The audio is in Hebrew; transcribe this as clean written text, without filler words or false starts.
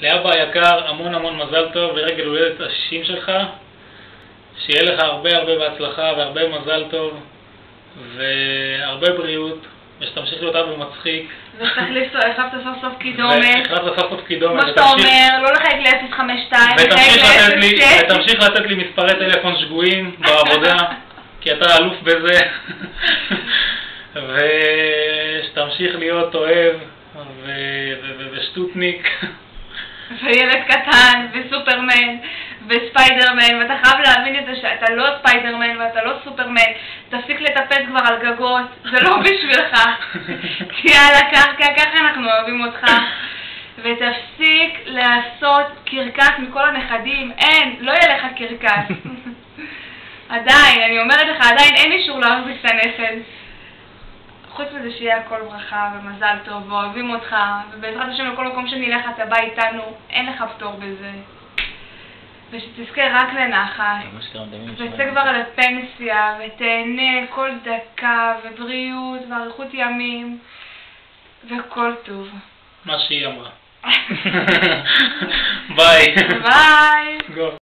לאבא היקר, המון המון מזל טוב לרגל הולדת ה-60 שלך. שיהיה לך הרבה הרבה בהצלחה והרבה מזל טוב והרבה בריאות, ושתמשיך להיות אבא מצחיק. והחלפת סוף סוף קידומת. והחלפת סוף סוף קידומת. כמו שאתה אומר, לא לחייק ל-052, ותמשיך לתת לי מספרי טלפון שגויים בעבודה, כי אתה אלוף בזה. ושתמשיך להיות אוהב ושטוטניק. וילד קטן, וסופרמן, וספיידרמן, ואתה חייב להבין את זה שאתה לא ספיידרמן ואתה לא סופרמן. תפסיק לטפס כבר על גגות, זה לא בשבילך. תהיה על הקרקע, ככה אנחנו אוהבים אותך. ותפסיק לעשות קרקס מכל הנכדים. אין, לא יהיה לך קרקס. עדיין, אני אומרת לך, עדיין אין אישור להחזיק את הנכד. חוץ מזה שיהיה הכל ברכה ומזל טוב, ואוהבים אותך, ובעזרת השם לכל מקום שנלך אתה בא איתנו, אין לך פתור בזה. ושתזכה רק לנחת, וצא כבר לפנסיה, ותהנה כל דקה, ובריאות, ואריכות ימים, וכל טוב. מה שהיא אמרה. ביי. ביי.